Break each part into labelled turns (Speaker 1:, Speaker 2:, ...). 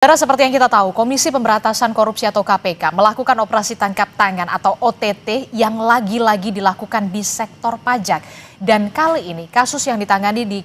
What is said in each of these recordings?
Speaker 1: Saudara, seperti yang kita tahu, Komisi Pemberantasan Korupsi atau KPK melakukan operasi tangkap tangan atau OTT yang lagi-lagi dilakukan di sektor pajak. Dan kali ini kasus yang ditangani di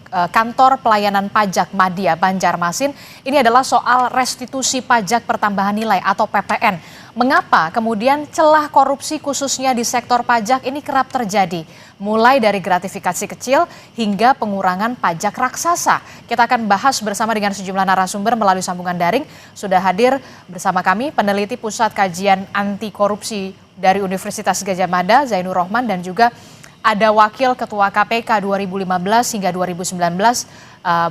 Speaker 1: Kantor Pelayanan Pajak Madya Banjarmasin ini adalah soal restitusi pajak pertambahan nilai atau PPN. Mengapa kemudian celah korupsi khususnya di sektor pajak ini kerap terjadi? Mulai dari gratifikasi kecil hingga pengurangan pajak raksasa. Kita akan bahas bersama dengan sejumlah narasumber melalui sambungan daring. Sudah hadir bersama kami peneliti Pusat Kajian Anti Korupsi dari Universitas Gadjah Mada, Zainur Rohman, dan juga ada Wakil Ketua KPK 2015 hingga 2019,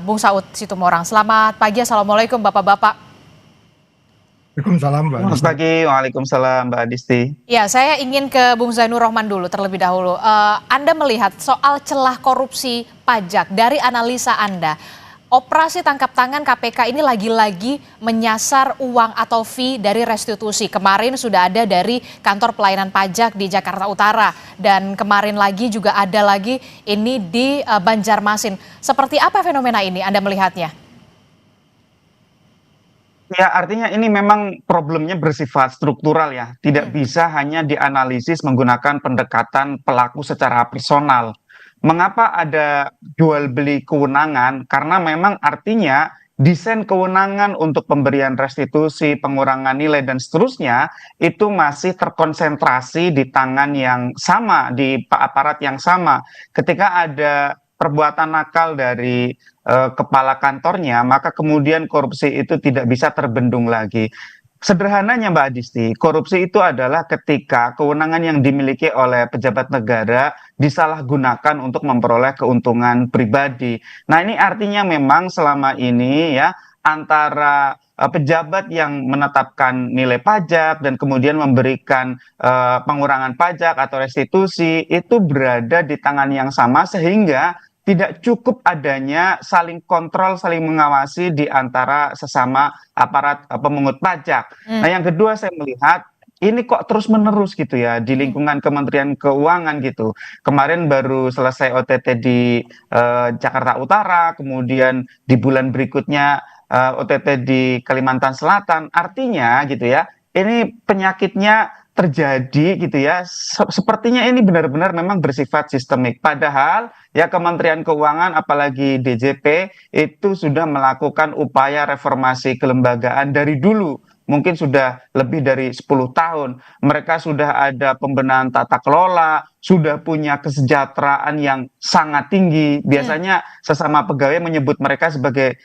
Speaker 1: Bung Saud Situmorang. Selamat pagi, Assalamualaikum Bapak-Bapak.
Speaker 2: Waalaikumsalam, Mbak
Speaker 3: Selamat
Speaker 2: Adisti.
Speaker 3: pagi, Waalaikumsalam Mbak Adisti.
Speaker 1: Ya, saya ingin ke Bung Zainur Rohman dulu terlebih dahulu. Anda melihat soal celah korupsi pajak dari analisa Anda, operasi tangkap tangan KPK ini lagi-lagi menyasar uang atau fee dari restitusi. Kemarin sudah ada dari Kantor Pelayanan Pajak di Jakarta Utara dan kemarin lagi juga ada lagi ini di Banjarmasin. Seperti apa fenomena ini Anda melihatnya?
Speaker 3: Ya, artinya ini memang problemnya bersifat struktural ya. Tidak bisa hanya dianalisis menggunakan pendekatan pelaku secara personal. Mengapa ada jual beli kewenangan? Karena memang artinya desain kewenangan untuk pemberian restitusi, pengurangan nilai dan seterusnya itu masih terkonsentrasi di tangan yang sama, di aparat yang sama. Ketika ada perbuatan nakal dari kepala kantornya, maka kemudian korupsi itu tidak bisa terbendung lagi. Sederhananya Mbak Adisti, korupsi itu adalah ketika kewenangan yang dimiliki oleh pejabat negara disalahgunakan untuk memperoleh keuntungan pribadi. Nah, ini artinya memang selama ini ya antara pejabat yang menetapkan nilai pajak dan kemudian memberikan pengurangan pajak atau restitusi itu berada di tangan yang sama sehingga tidak cukup adanya saling kontrol, saling mengawasi di antara sesama aparat pemungut pajak. Nah, yang kedua saya melihat ini kok terus-menerus gitu ya di lingkungan Kementerian Keuangan gitu. Kemarin baru selesai OTT di Jakarta Utara, kemudian di bulan berikutnya OTT di Kalimantan Selatan. Artinya gitu ya, ini penyakitnya terjadi gitu ya. Sepertinya ini benar-benar memang bersifat sistemik. Padahal ya Kementerian Keuangan apalagi DJP itu sudah melakukan upaya reformasi kelembagaan dari dulu. Mungkin sudah lebih dari 10 tahun. Mereka sudah ada pembenahan tata kelola, sudah punya kesejahteraan yang sangat tinggi. Biasanya sesama pegawai menyebut mereka sebagai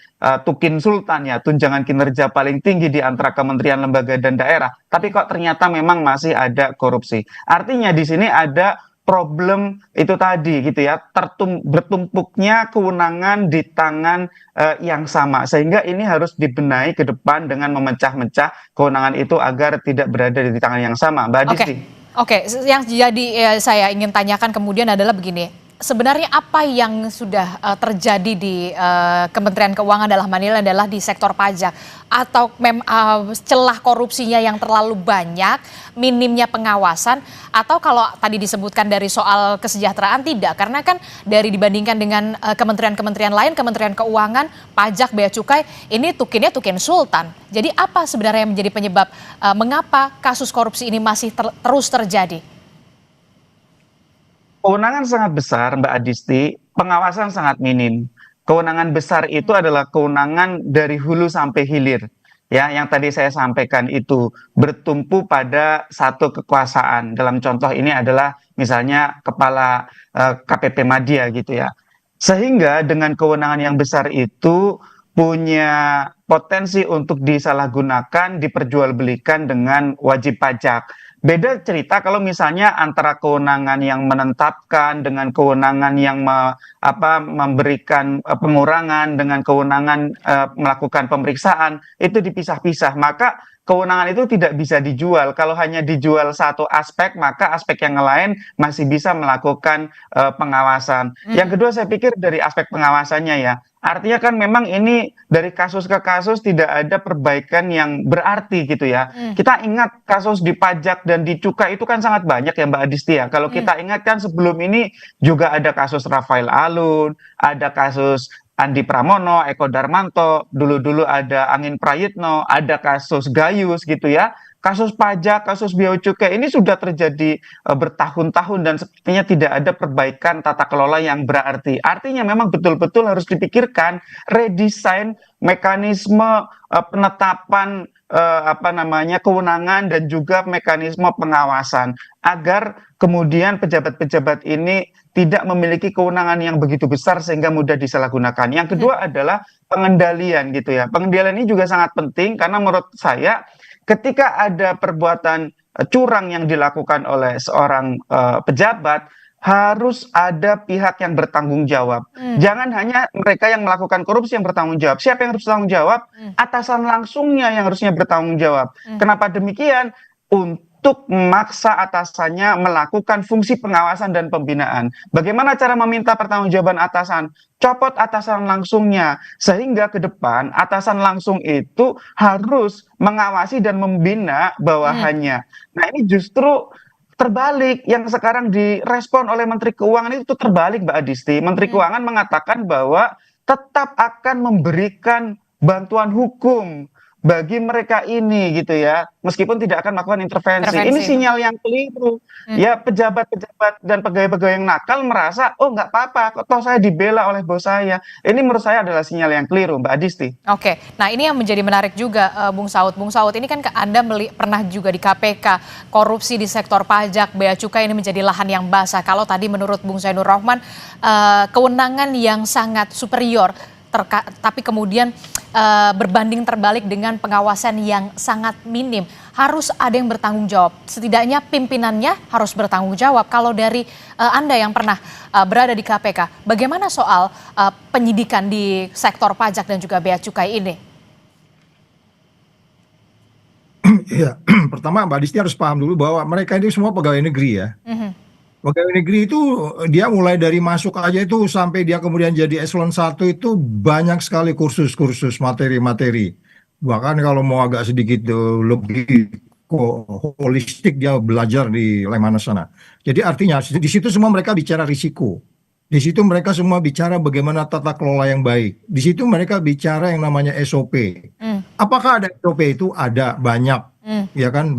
Speaker 3: tukin sultan ya, tunjangan kinerja paling tinggi di antara kementerian, lembaga dan daerah. Tapi kok ternyata memang masih ada korupsi. Artinya di sini ada problem itu tadi gitu ya, bertumpuknya kewenangan di tangan yang sama, sehingga ini harus dibenahi ke depan dengan memecah-mecah kewenangan itu agar tidak berada di tangan yang sama, Mbak Adisti.
Speaker 1: Oke, yang jadi saya ingin tanyakan kemudian adalah begini. Sebenarnya apa yang sudah terjadi di Kementerian Keuangan dalam hal ini adalah di sektor pajak atau celah korupsinya yang terlalu banyak, minimnya pengawasan, atau kalau tadi disebutkan dari soal kesejahteraan tidak, karena kan dari dibandingkan dengan kementerian-kementerian lain, Kementerian Keuangan, pajak, bea cukai, ini tukinnya tukin sultan. Jadi apa sebenarnya yang menjadi penyebab mengapa kasus korupsi ini masih terus terjadi?
Speaker 3: Kewenangan sangat besar, Mbak Adisti, pengawasan sangat minim. Kewenangan besar itu adalah kewenangan dari hulu sampai hilir. Ya, yang tadi saya sampaikan itu bertumpu pada satu kekuasaan. Dalam contoh ini adalah misalnya kepala KPP Madya gitu ya. Sehingga dengan kewenangan yang besar itu punya potensi untuk disalahgunakan, diperjualbelikan dengan wajib pajak. Beda cerita kalau misalnya antara kewenangan yang menetapkan dengan kewenangan yang memberikan pengurangan dengan kewenangan melakukan pemeriksaan itu dipisah-pisah. Maka kewenangan itu tidak bisa dijual. Kalau hanya dijual satu aspek, maka aspek yang lain masih bisa melakukan pengawasan. Yang kedua saya pikir dari aspek pengawasannya ya. Artinya kan memang ini dari kasus ke kasus tidak ada perbaikan yang berarti gitu ya. Kita ingat kasus di pajak dan di cukai itu kan sangat banyak ya Mbak Adisti ya. Kalau kita ingat kan sebelum ini juga ada kasus Rafael Alun, ada kasus Andi Pramono, Eko Darmanto, dulu-dulu ada Angin Prayitno, ada kasus Gayus gitu ya. Kasus pajak, kasus bea cukai ini sudah terjadi bertahun-tahun dan sepertinya tidak ada perbaikan tata kelola yang berarti. Artinya memang betul-betul harus dipikirkan redesain mekanisme penetapan kewenangan dan juga mekanisme pengawasan agar kemudian pejabat-pejabat ini tidak memiliki kewenangan yang begitu besar sehingga mudah disalahgunakan. Yang kedua adalah pengendalian gitu ya. Pengendalian ini juga sangat penting karena menurut saya ketika ada perbuatan curang yang dilakukan oleh seorang pejabat, harus ada pihak yang bertanggung jawab. Jangan hanya mereka yang melakukan korupsi yang bertanggung jawab. Siapa yang harus bertanggung jawab? Atasan langsungnya yang harusnya bertanggung jawab. Kenapa demikian? Untuk memaksa atasannya melakukan fungsi pengawasan dan pembinaan. Bagaimana cara meminta pertanggungjawaban atasan? Copot atasan langsungnya. Sehingga ke depan atasan langsung itu harus mengawasi dan membina bawahannya. Nah ini justru terbalik yang sekarang direspon oleh Menteri Keuangan itu terbalik Mbak Adisti. Menteri Keuangan mengatakan bahwa tetap akan memberikan bantuan hukum bagi mereka ini gitu ya, meskipun tidak akan melakukan intervensi. Ini sinyal yang keliru. Ya pejabat-pejabat dan pegawai-pegawai yang nakal merasa, oh nggak apa-apa, toh saya dibela oleh bos saya. Ini menurut saya adalah sinyal yang keliru, Mbak Adisti.
Speaker 1: Oke, nah ini yang menjadi menarik juga, Bung Saud. Bung Saud, ini kan Anda pernah juga di KPK, korupsi di sektor pajak, bea cukai ini menjadi lahan yang basah. Kalau tadi menurut Bung Zainur Rohman, kewenangan yang sangat superior, tapi kemudian berbanding terbalik dengan pengawasan yang sangat minim. Harus ada yang bertanggung jawab. Setidaknya pimpinannya harus bertanggung jawab. Kalau dari Anda yang pernah berada di KPK, bagaimana soal penyidikan di sektor pajak dan juga bea cukai ini?
Speaker 2: Ya, pertama Mbak Disti harus paham dulu bahwa mereka ini semua pegawai negeri ya. Pegawai negeri itu dia mulai dari masuk aja itu sampai dia kemudian jadi eselon 1 itu banyak sekali kursus-kursus materi-materi. Bahkan kalau mau agak sedikit lebih holistik dia belajar di Lemhanas sana. Jadi artinya di situ semua mereka bicara risiko. Di situ mereka semua bicara bagaimana tata kelola yang baik. Di situ mereka bicara yang namanya SOP. Apakah ada SOP itu? Ada, banyak. Ya kan,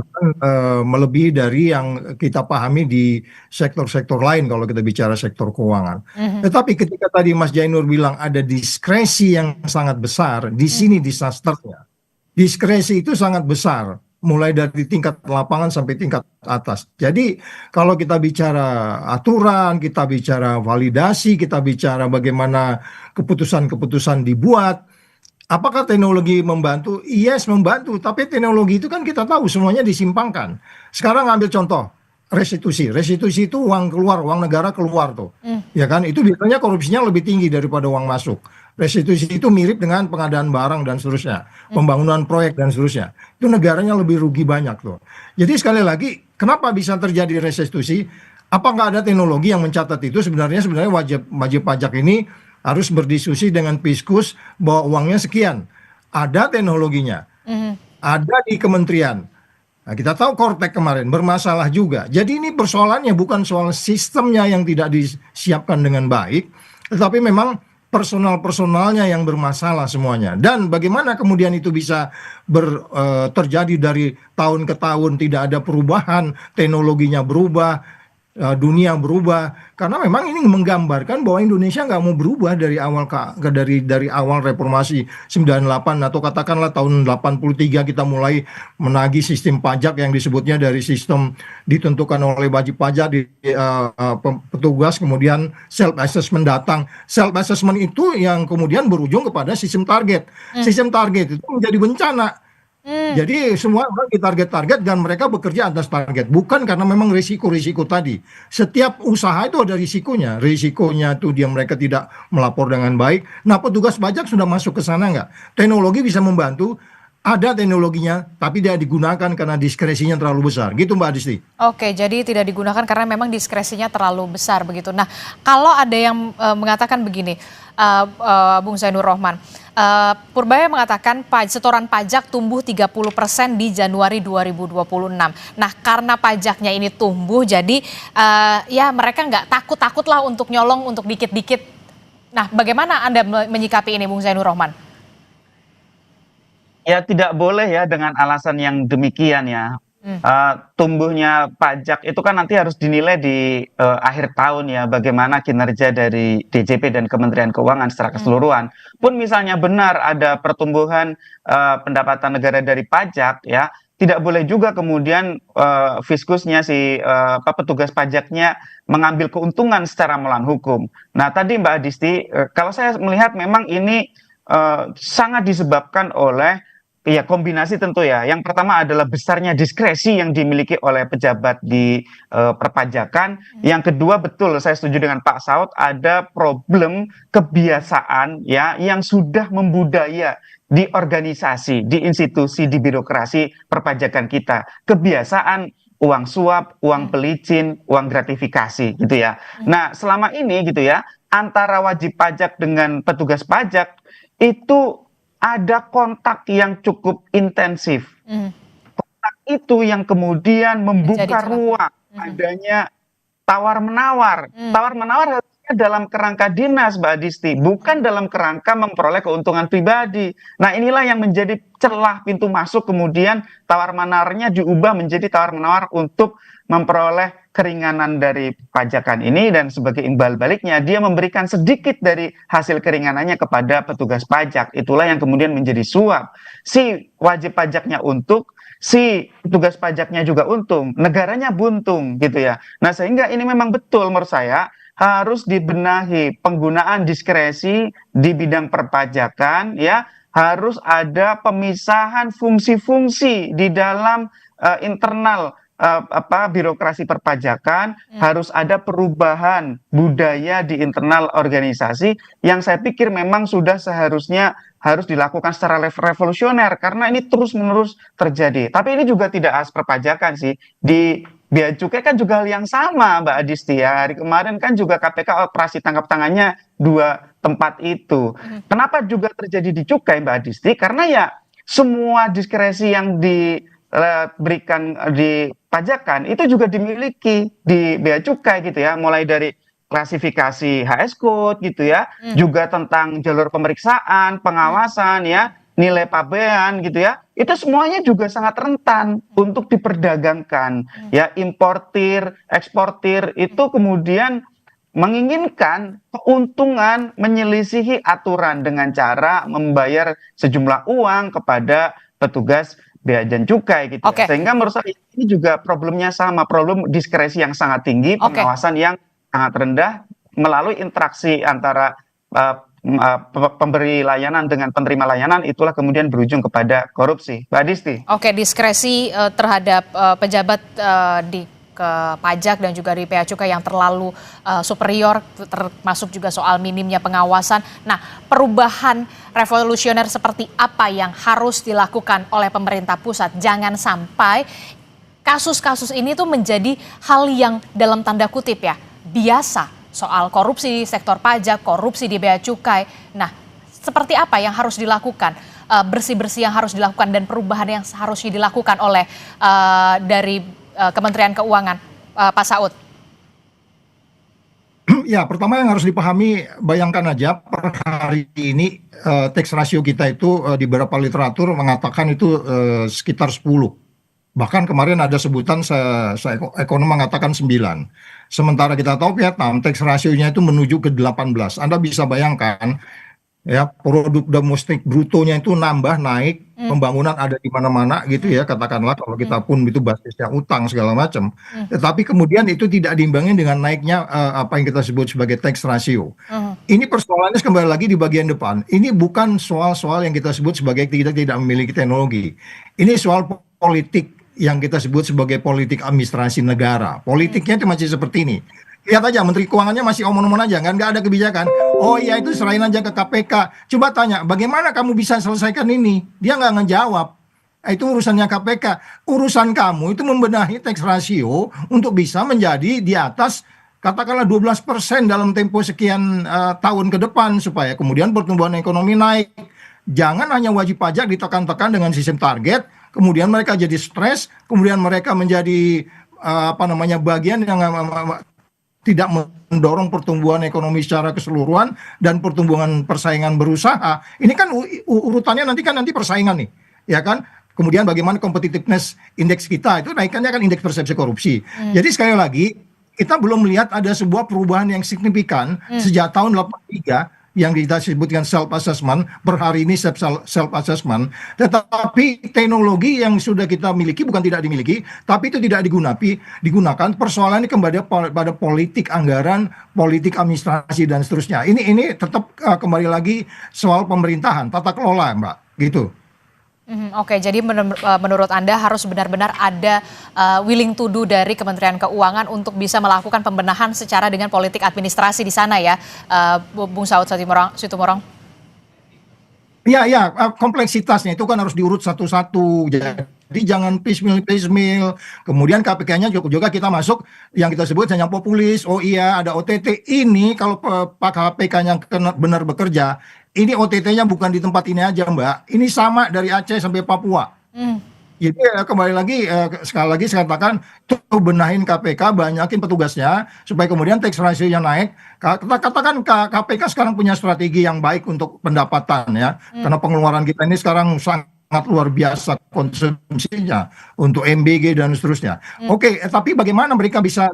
Speaker 2: melebihi dari yang kita pahami di sektor-sektor lain kalau kita bicara sektor keuangan. Tetapi ketika tadi Mas Jainur bilang ada diskresi yang sangat besar, di sini disasternya. Diskresi itu sangat besar, mulai dari tingkat lapangan sampai tingkat atas. Jadi kalau kita bicara aturan, kita bicara validasi, kita bicara bagaimana keputusan-keputusan dibuat, apakah teknologi membantu? Yes, membantu. Tapi teknologi itu kan kita tahu semuanya disimpangkan. Sekarang ambil contoh restitusi. Restitusi itu uang keluar, uang negara keluar tuh. Ya kan? Itu biasanya korupsinya lebih tinggi daripada uang masuk. Restitusi itu mirip dengan pengadaan barang dan seterusnya, pembangunan proyek dan seterusnya. Itu negaranya lebih rugi banyak tuh. Jadi sekali lagi, kenapa bisa terjadi restitusi? Apa nggak ada teknologi yang mencatat itu? Sebenarnya wajib pajak ini harus berdiskusi dengan Fiskus bahwa uangnya sekian. Ada teknologinya, ada di kementerian. Nah, kita tahu Kortek kemarin bermasalah juga. Jadi ini persoalannya bukan soal sistemnya yang tidak disiapkan dengan baik, tetapi memang personalnya yang bermasalah semuanya. Dan bagaimana kemudian itu bisa terjadi dari tahun ke tahun, tidak ada perubahan, teknologinya berubah, dunia berubah, karena memang ini menggambarkan bahwa Indonesia nggak mau berubah dari awal dari awal reformasi 98 atau katakanlah tahun 83 kita mulai menagih sistem pajak yang disebutnya dari sistem ditentukan oleh wajib pajak di petugas, kemudian self assessment datang. Self assessment itu yang kemudian berujung kepada sistem target. Sistem target itu menjadi bencana. Jadi semua orang ditarget-target dan mereka bekerja atas target. Bukan karena memang risiko-risiko tadi. Setiap usaha itu ada risikonya. Risikonya itu mereka tidak melapor dengan baik. Nah petugas pajak sudah masuk ke sana nggak? Teknologi bisa membantu. Ada teknologinya, tapi tidak digunakan karena diskresinya terlalu besar. Gitu Mbak Adisti. Oke,
Speaker 1: jadi tidak digunakan karena memang diskresinya terlalu besar begitu. Nah, kalau ada yang mengatakan begini, Bung Zainur Rohman, Purbaya mengatakan setoran pajak tumbuh 30% di Januari 2026. Nah, karena pajaknya ini tumbuh, jadi ya mereka nggak takut-takut lah untuk nyolong untuk dikit-dikit Nah, bagaimana Anda menyikapi ini, Bung Zainur Rohman?
Speaker 3: Ya tidak boleh ya dengan alasan yang demikian ya.
Speaker 1: Hmm.
Speaker 3: Tumbuhnya pajak itu kan nanti harus dinilai di akhir tahun ya, bagaimana kinerja dari DJP dan Kementerian Keuangan secara keseluruhan. Pun misalnya benar ada pertumbuhan pendapatan negara dari pajak ya, tidak boleh juga kemudian fiskusnya petugas pajaknya mengambil keuntungan secara melawan hukum. Nah tadi Mbak Adisti, kalau saya melihat memang ini sangat disebabkan oleh ya kombinasi tentu ya. Yang pertama adalah besarnya diskresi yang dimiliki oleh pejabat di perpajakan. Yang kedua betul saya setuju dengan Pak Saud, ada problem kebiasaan ya yang sudah membudaya di organisasi, di institusi, di birokrasi perpajakan kita. Kebiasaan uang suap, uang pelicin, uang gratifikasi gitu ya. Nah, selama ini gitu ya, antara wajib pajak dengan petugas pajak itu ada kontak yang cukup intensif. Kontak itu yang kemudian membuka ruang adanya tawar-menawar. Tawar-menawar harusnya dalam kerangka dinas, Mbak Adisti, bukan dalam kerangka memperoleh keuntungan pribadi. Nah, inilah yang menjadi celah pintu masuk, kemudian tawar-menawarnya diubah menjadi tawar-menawar untuk memperoleh keringanan dari pajakan ini, dan sebagai imbal baliknya dia memberikan sedikit dari hasil keringanannya kepada petugas pajak. Itulah yang kemudian menjadi suap. Si wajib pajaknya untung, si petugas pajaknya juga untung, negaranya buntung gitu ya. Nah, sehingga ini memang betul menurut saya harus dibenahi penggunaan diskresi di bidang perpajakan ya, harus ada pemisahan fungsi-fungsi di dalam internal birokrasi perpajakan, harus ada perubahan budaya di internal organisasi yang saya pikir memang sudah seharusnya harus dilakukan secara revolusioner karena ini terus-menerus terjadi. Tapi ini juga tidak khas perpajakan sih. Di Bea Cukai kan juga hal yang sama, Mbak Adisti ya. Hari kemarin kan juga KPK operasi tangkap tangannya 2 tempat itu. Kenapa juga terjadi di Cukai, Mbak Adisti? Karena ya semua diskresi yang diberikan di pajakan itu juga dimiliki di Bea Cukai gitu ya, mulai dari klasifikasi HS Code gitu ya, juga tentang jalur pemeriksaan, pengawasan ya, nilai pabean gitu ya, itu semuanya juga sangat rentan untuk diperdagangkan ya. Importir, eksportir itu kemudian menginginkan keuntungan menyelisihi aturan dengan cara membayar sejumlah uang kepada petugas bea dan cukai gitu. Sehingga menurut saya ini juga problemnya sama, problem diskresi yang sangat tinggi, pengawasan yang sangat rendah melalui interaksi antara pemberi layanan dengan penerima layanan, itulah kemudian berujung kepada korupsi. Mbak Adisti.
Speaker 1: Oke, diskresi terhadap pejabat di ke pajak dan juga di Bea Cukai yang terlalu superior, termasuk juga soal minimnya pengawasan. Nah, perubahan revolusioner seperti apa yang harus dilakukan oleh pemerintah pusat? Jangan sampai kasus-kasus ini tuh menjadi hal yang dalam tanda kutip ya, biasa, soal korupsi di sektor pajak, korupsi di Bea Cukai. Nah, seperti apa yang harus dilakukan? Bersih-bersih yang harus dilakukan dan perubahan yang harusnya dilakukan oleh dari Kementerian Keuangan, Pak Saud?
Speaker 2: Ya, pertama yang harus dipahami, bayangkan aja per hari ini tax ratio kita itu di beberapa literatur mengatakan itu sekitar 10. Bahkan kemarin ada sebutan ekonom mengatakan 9. Sementara kita tahu Vietnam tax ratio-nya itu menuju ke 18. Anda bisa bayangkan ya, produk domestik brutonya itu nambah naik, pembangunan ada di mana-mana gitu ya, katakanlah kalau kita pun itu basisnya utang segala macam. Tetapi kemudian itu tidak diimbangi dengan naiknya apa yang kita sebut sebagai tax ratio. Ini persoalannya kembali lagi di bagian depan. Ini bukan soal-soal yang kita sebut sebagai kita tidak memiliki teknologi. Ini soal politik yang kita sebut sebagai politik administrasi negara. Politiknya itu masih seperti ini. Lihat aja, Menteri Keuangannya masih omong-omong aja, nggak ada kebijakan. Oh iya, itu serahin aja ke KPK. Coba tanya, bagaimana kamu bisa selesaikan ini? Dia nggak ngejawab. Itu urusannya KPK. Urusan kamu itu membenahi tax ratio untuk bisa menjadi di atas, katakanlah 12% dalam tempo sekian tahun ke depan, supaya kemudian pertumbuhan ekonomi naik. Jangan hanya wajib pajak ditekan-tekan dengan sistem target, kemudian mereka jadi stres, kemudian mereka menjadi bagian yang tidak mendorong pertumbuhan ekonomi secara keseluruhan dan pertumbuhan persaingan berusaha. Ini kan urutannya nanti persaingan nih, ya kan? Kemudian bagaimana competitiveness indeks kita itu naikannya kan indeks persepsi korupsi. Jadi sekali lagi kita belum melihat ada sebuah perubahan yang signifikan sejak tahun 83 yang kita sebutkan self assessment, per hari ini self assessment, tetapi teknologi yang sudah kita miliki bukan tidak dimiliki, tapi itu tidak digunakan. Persoalan ini kembali pada politik anggaran, politik administrasi dan seterusnya. Ini tetap kembali lagi soal pemerintahan, tata kelola, Mbak, gitu.
Speaker 1: Oke, jadi menurut Anda harus benar-benar ada willing to do dari Kementerian Keuangan untuk bisa melakukan pembenahan secara dengan politik administrasi di sana ya, Bung Saud Situmorang?
Speaker 2: Ya, kompleksitasnya itu kan harus diurut satu-satu. Jadi jangan piecemeal. Kemudian KPK-nya juga kita masuk yang kita sebut hanya populis. Oh iya, ada OTT. Ini kalau Pak KPK-nya benar bekerja, ini OTT-nya bukan di tempat ini aja, Mbak. Ini sama dari Aceh sampai Papua. Jadi kembali lagi, sekali lagi saya katakan, tuh benahin KPK, banyakin petugasnya, supaya kemudian tax ratio-nya naik. Katakan KPK sekarang punya strategi yang baik untuk pendapatan ya, karena pengeluaran kita ini sekarang sangat luar biasa konsumsinya untuk MBG dan seterusnya. Oke, tapi bagaimana mereka bisa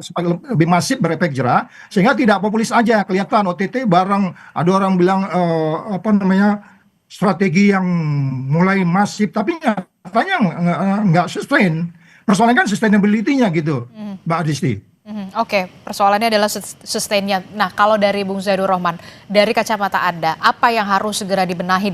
Speaker 2: lebih masif berefek jerah sehingga tidak populis aja kelihatan OTT barang ada orang bilang strategi yang mulai masif tapi nyatanya nggak sustain. Persoalannya kan sustainability-nya gitu, Mbak Adisti.
Speaker 1: Oke, persoalannya adalah sustainnya. Nah, kalau dari Bung Zaidur Rohman, dari kacamata Anda, apa yang harus segera dibenahi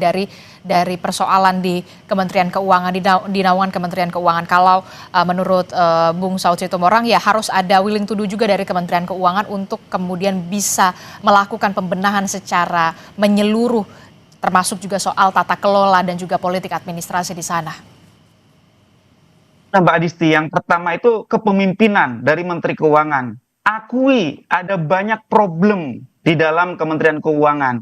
Speaker 1: dari persoalan di Kementerian Keuangan, di naungan Kementerian Keuangan? Kalau menurut Bung Saud Situmorang, ya harus ada willing to do juga dari Kementerian Keuangan untuk kemudian bisa melakukan pembenahan secara menyeluruh, termasuk juga soal tata kelola dan juga politik administrasi di sana.
Speaker 3: Nah, Mbak Adisti, yang pertama itu kepemimpinan dari Menteri Keuangan. Akui ada banyak problem di dalam Kementerian Keuangan.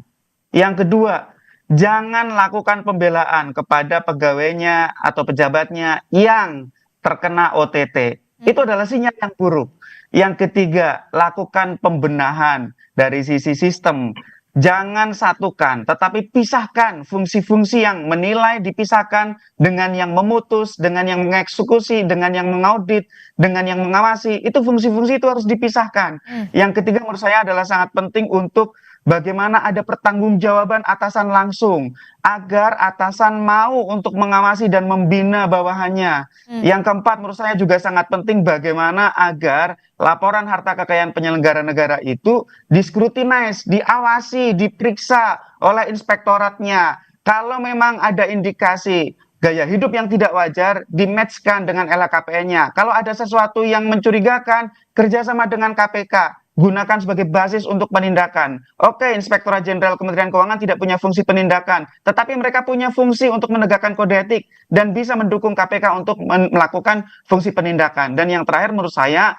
Speaker 3: Yang kedua, jangan lakukan pembelaan kepada pegawainya atau pejabatnya yang terkena OTT. Itu adalah sinyal yang buruk. Yang ketiga, lakukan pembenahan dari sisi sistem. Jangan satukan, tetapi pisahkan fungsi-fungsi yang menilai dipisahkan dengan yang memutus, dengan yang mengeksekusi, dengan yang mengaudit, dengan yang mengawasi. Itu fungsi-fungsi itu harus dipisahkan. Yang ketiga menurut saya adalah sangat penting untuk bagaimana ada pertanggungjawaban atasan langsung agar atasan mau untuk mengawasi dan membina bawahannya. Yang keempat menurut saya juga sangat penting bagaimana agar laporan harta kekayaan penyelenggara negara itu discrutinize, diawasi, diperiksa oleh inspektoratnya. Kalau memang ada indikasi gaya hidup yang tidak wajar, dimatchkan dengan LHKPN-nya. Kalau ada sesuatu yang mencurigakan, kerjasama dengan KPK. Gunakan sebagai basis untuk penindakan. Oke, Inspektorat Jenderal Kementerian Keuangan tidak punya fungsi penindakan, tetapi mereka punya fungsi untuk menegakkan kode etik dan bisa mendukung KPK untuk melakukan fungsi penindakan. Dan yang terakhir menurut saya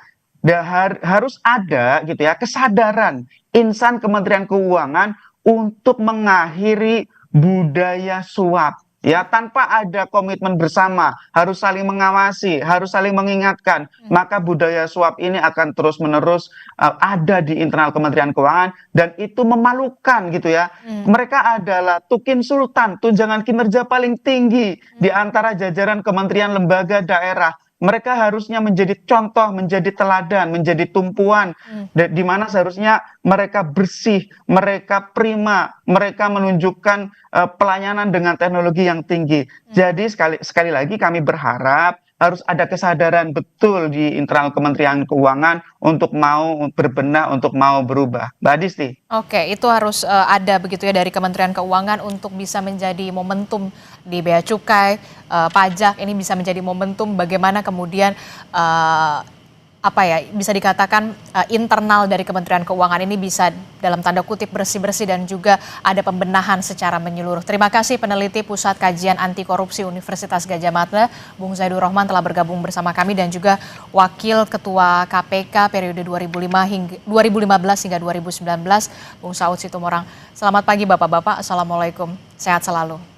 Speaker 3: harus ada gitu ya kesadaran insan Kementerian Keuangan untuk mengakhiri budaya suap. Ya, tanpa ada komitmen bersama, harus saling mengawasi, harus saling mengingatkan, maka budaya suap ini akan terus-menerus ada di internal Kementerian Keuangan dan itu memalukan gitu ya. Mereka adalah tukin sultan, tunjangan kinerja paling tinggi di antara jajaran kementerian, lembaga, daerah. Mereka harusnya menjadi contoh, menjadi teladan, menjadi tumpuan, di mana seharusnya mereka bersih, mereka prima, mereka menunjukkan pelayanan dengan teknologi yang tinggi. Jadi sekali lagi kami berharap harus ada kesadaran betul di internal Kementerian Keuangan untuk mau berbenah, untuk mau berubah. Mbak Adisti.
Speaker 1: Oke, itu harus ada begitu ya dari Kementerian Keuangan untuk bisa menjadi momentum di Bea Cukai, pajak ini bisa menjadi momentum bagaimana kemudian bisa dikatakan internal dari Kementerian Keuangan ini bisa dalam tanda kutip bersih-bersih dan juga ada pembenahan secara menyeluruh. Terima kasih peneliti Pusat Kajian Anti Korupsi Universitas Gadjah Mada, Bung Zaidur Rohman telah bergabung bersama kami dan juga Wakil Ketua KPK periode 2015 hingga 2019, Bung Saud Situmorang. Selamat pagi Bapak-Bapak, Assalamualaikum, sehat selalu.